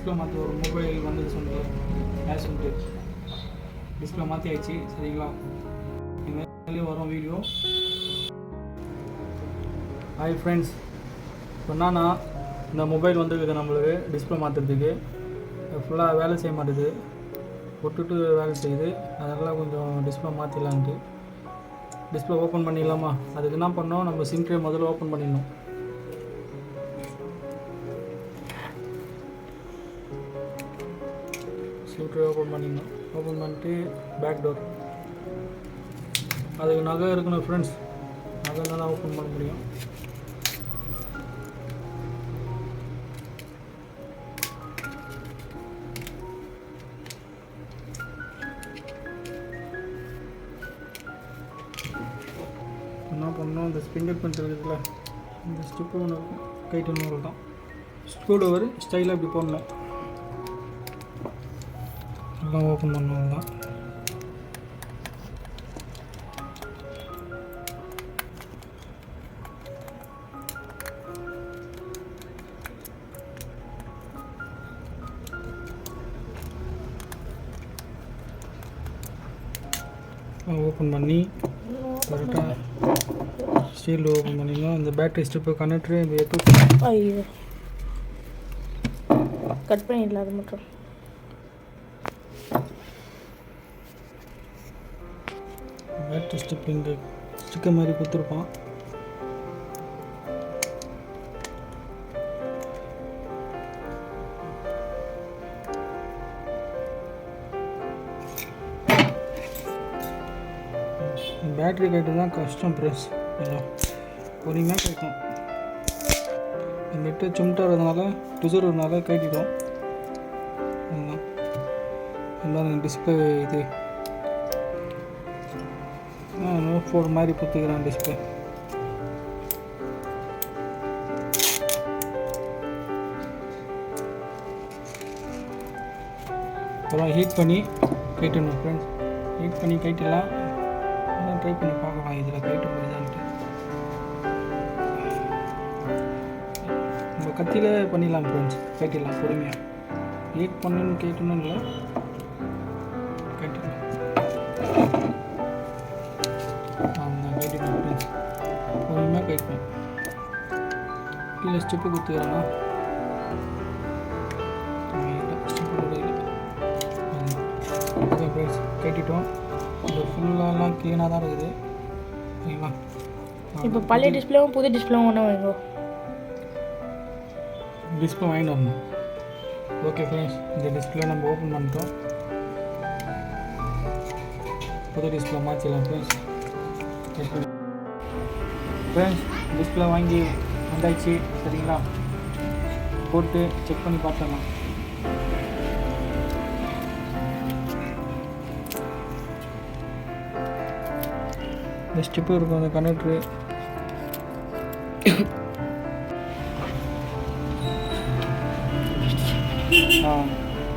Display மாற்றி ஒரு mobile வந்தது சொல்லிட்டு கேஷ் சொல்லிட்டு டிஸ்பிளே மாற்றி ஆயிடுச்சு. சரிங்களா, இனிமேல் வரும் வீடியோ. ஹாய் ஃப்ரெண்ட்ஸ், இப்போ என்னன்னா இந்த மொபைல் வந்துருக்குது நம்மளுக்கு டிஸ்பிளே மாற்றுறதுக்கு. ஃபுல்லாக வேலை செய்ய மாட்டேது, விட்டுட்டு வேலை செய்யுது. அதெல்லாம் கொஞ்சம் டிஸ்பிளே மாற்றிடலான்ட்டு டிஸ்பிளே ஓப்பன் பண்ணிடலாமா? அதுக்கு என்ன பண்ணோம், நம்ம சிம் ட்ரே முதல்ல ஓப்பன் பண்ணிடணும். சிம் ட்ரே ஓப்பன் பண்ணிடணும். ஓப்பன் பண்ணிட்டு பேக் டோர், அதுக்கு நகை இருக்கணும் ஃப்ரெண்ட்ஸ். நகை தான் ஓப்பன் பண்ண முடியும். என்ன பண்ணணும், இந்த ஃபிங்கர் பிரிண்ட் இருக்குதுல்ல, இந்த ஸ்டிப்பு ஒன்று கைட்டு தான் ஸ்க்ரூ ட்ரைவர் ஸ்டைலாக இப்படி போடணும். எல்லாம் ஓப்பன் பண்ணணும் தான். ஓப்பன் பண்ணி கரெக்டாக ஸ்டீல் ஓப்பன் பண்ணிடணும். இந்த பேட்டரி ஸ்ட்ரிப்பு கனெக்டரு இது எடுத்து ஐயோ கட் பண்ணிடலாம். அது மட்டும் பேட்டரி ஸ்ட்ரிப் இங்கே ஸ்டிக்கர் மாதிரி கொடுத்துருப்பான். பேட்டரி கைட்டு தான் கஷ்டம் ப்ரெஸ், எல்லாம் பொறுமையாக கைட்டும். நெட்டு சும்ட்டாகிறதுனால டுசர்னால கைட்டிடும். அதுதான் எல்லாம் டிஸ்பிளே இது நோட் 4 மாதிரி கொடுத்துக்கிறான் டிஸ்பிளே. அப்புறம் ஹீட் பண்ணி கைட்டணும் ஃப்ரெண்ட்ஸ். ஹீட் பண்ணி கைட்டலாம். ட்ரை பண்ணி பார்க்கலாம் இதில் கைட்டு முடியுதான்ட்டு. நம்ம கத்தியில் பண்ணிடலாம் ஃப்ரெண்ட்ஸ், கைட்டிடலாம் பொறுமையாக. ஹீட் பண்ணணுன்னு கேட்டணும் இல்லை, கைட்டிடலாம். கைட்டிடலாம் ஃப்ரெண்ட்ஸ், பொறுமையாக கைட்டணும். கீழே ஸ்டிப்பு கொடுத்துக்கிறேன்னா ஸ்டிப்பு கொடுக்கல. ஓகே ஃப்ரெண்ட்ஸ், கைட்டிட்டோம். இது ஃபுல்லாலாம் க்ளீனாக தான் இருக்குது. சரிங்களா, இப்போ பழைய டிஸ்பிளேவும் புது டிஸ்பிளேவும் ஒன்று வாங்க. டிஸ்பிளே வாங்கிட்டு வரணும். ஓகே ஃப்ரெண்ட்ஸ், இந்த டிஸ்பிளே நம்ம ஓப்பன் பண்ணிட்டோம். புது டிஸ்பிளே மாற்றிடலாம் ஃப்ரெண்ட்ஸ். ஃப்ரெண்ட்ஸ், டிஸ்பிளே வாங்கி வந்தாச்சு. சரிங்களா, போட்டு செக் பண்ணி பார்த்துடலாம். இந்த ஸ்டிப்பு இருக்கும், அந்த கனெக்டரு.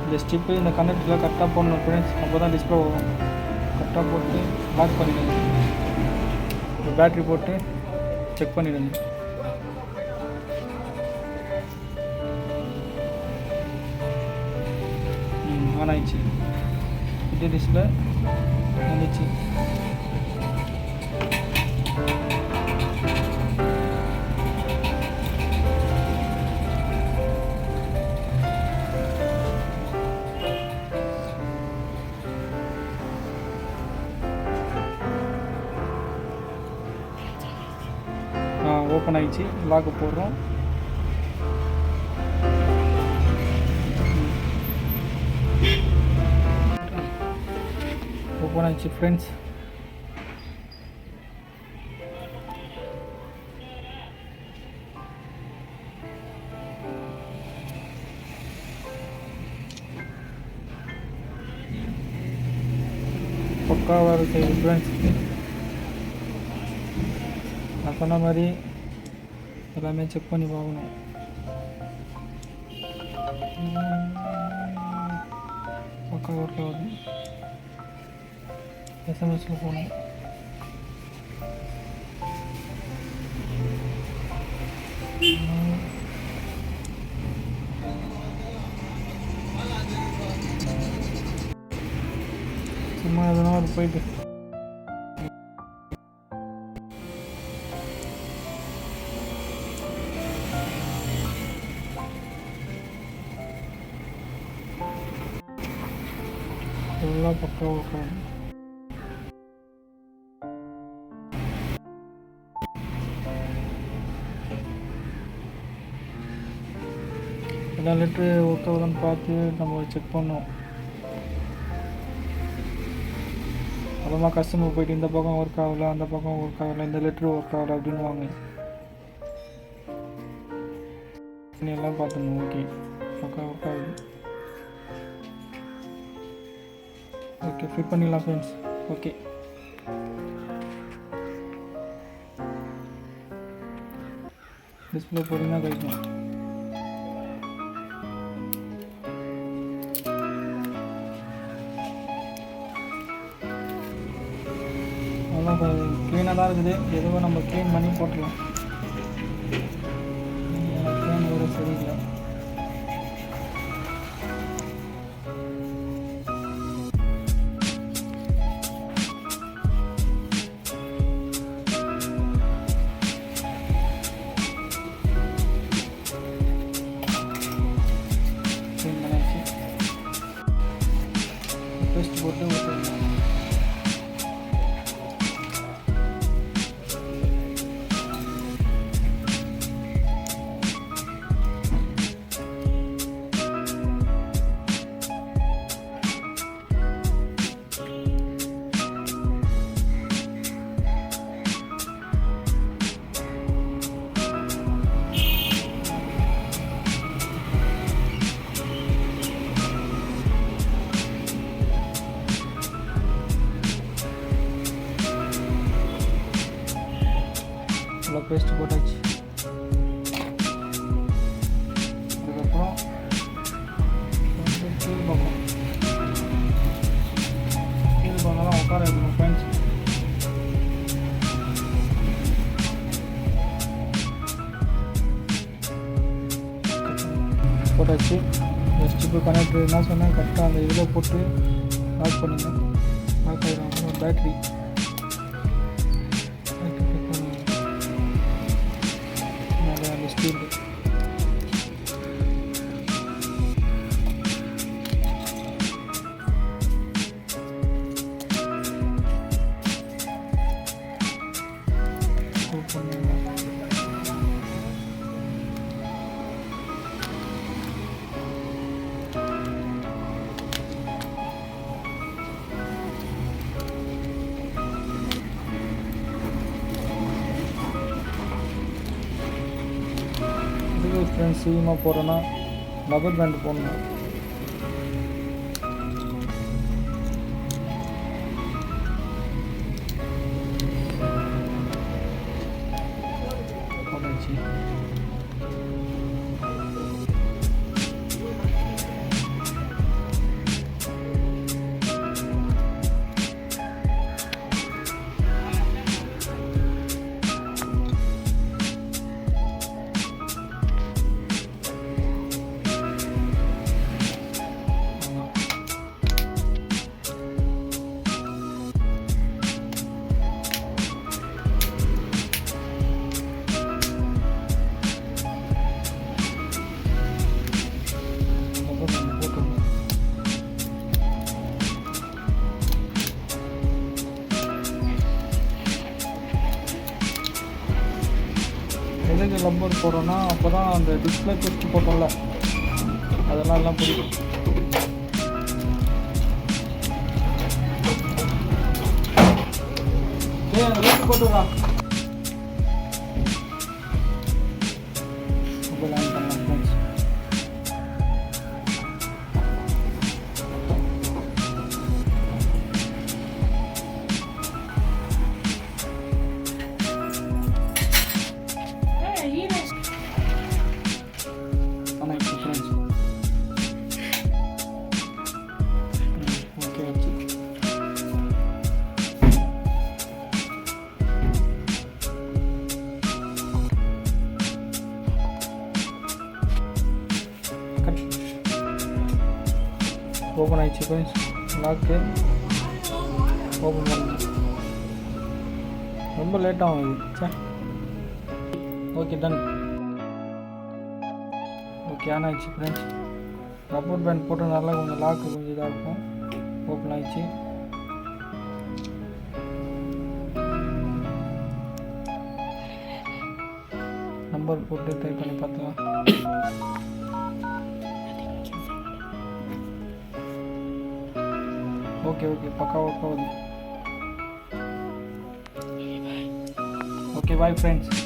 இந்த ஸ்டிப்பு இந்த கனெக்டரில் கரெக்டாக போடணும் ஃப்ரெண்ட்ஸ். அப்போ தான் டிஸ்பிளே வரும். கரெக்டாக போட்டு லாக் பண்ணிடுங்க. இப்போ பேட்ரி போட்டு செக் பண்ணிடுங்க. ஆன் ஆயிடுச்சு. இது டிஸ்பிளே வந்துச்சு. ஓப்பன் ஆகிடுச்சு. லாக்கு போடுறோம். ஓப்பன் ஆகிடுச்சு ஃப்ரெண்ட்ஸ். பக்காவாக இருக்குது ஃப்ரெண்ட்ஸ். நான் சொன்ன மாதிரி எல்லாமே செக் பண்ணி பார்க்கணும். பக்கா ஒர்க் ஆகுது. எஸ்எம்எஸில் போகணும். போயிட்டு ஃபுல்லாக பக்கம் உட்காந்து எல்லா லெட்ரு ஒர்க் ஆகுதான்னு பார்த்து நம்ம செக் பண்ணோம். அப்புறமா கஸ்டமர் போயிட்டு இந்த பக்கம் ஒர்க் ஆகலை, அந்த பக்கம் ஒர்க் ஆகலை, இந்த லெட்ரு ஒர்க் ஆகலை அப்படின்வாங்க. எல்லாம் பார்த்துக்கணும். ஓகே பக்கம் ஒர்க் ஆகுது. ஓகே ஃபிட் பண்ணிடலாம் ஃப்ரெண்ட்ஸ். ஓகே டிஸ்பிளே போட்டிங்கன்னா கிடைக்கும். அதெல்லாம் க்ளீனாக தான் இருக்குது. எதுவும் நம்ம க்ளீன் பண்ணி போட்டுடலாம். க்ளீன் வேறு சரியில்லை. க்ளீன் பண்ணியாச்சு. பேஸ்ட் போட்டு ஊற்றிடலாம். ஃபுல்லாக பேஸ்ட் போட்டாச்சு. அதுக்கப்புறம் கீழ் பக்கம் தான் உட்கார வைக்கணும் ஃப்ரெண்ட்ஸ். போட்டாச்சு. ஜஸ்ட் இப்போ கனெக்டர் என்ன சொன்னேன் கரெக்டாக அந்த இதில் போட்டு லாக் பண்ணுங்கள். லாக் ஆகிடும். அப்புறம் பேட்ரி அந்த ஸ்பீடு ஃப்ரெண்ட்ஸ் சீக்கிரமாக போகிறோன்னா ரப்பர் பேண்ட் போடணும். போட்டாச்சு. எதுக்கு ரப்பர் போடுறோன்னா அப்போ தான் அந்த டிஸ்பிளே பிரித்து போட்டோம்ல அதெல்லாம் எல்லாம் பிடிக்கும். போட்டுடா மொபைல் ஆன் பண்ணலாம் ஃப்ரெண்ட்ஸ். ஓப்பன் ஆயிடுச்சு ஃப்ரெண்ட்ஸ். லாக்கு ஓப்பன் பண்ண ரொம்ப லேட் ஆகும் இது. சே ஓகே டன். ஓகே ஆன் ஆயிடுச்சு ஃப்ரெண்ட்ஸ். ரப்பர் பேண்ட் போட்டு நல்லா கொஞ்சம் லாக்கு கொஞ்சம் இதாக இருக்கும். ஓப்பன் ஆயிடுச்சு. நம்பர் போட்டு ட்ரை பண்ணி பார்க்கலாம். ஓகே ஓகே பக்கா ஒர்க் ஆகுது. Okay bye friends.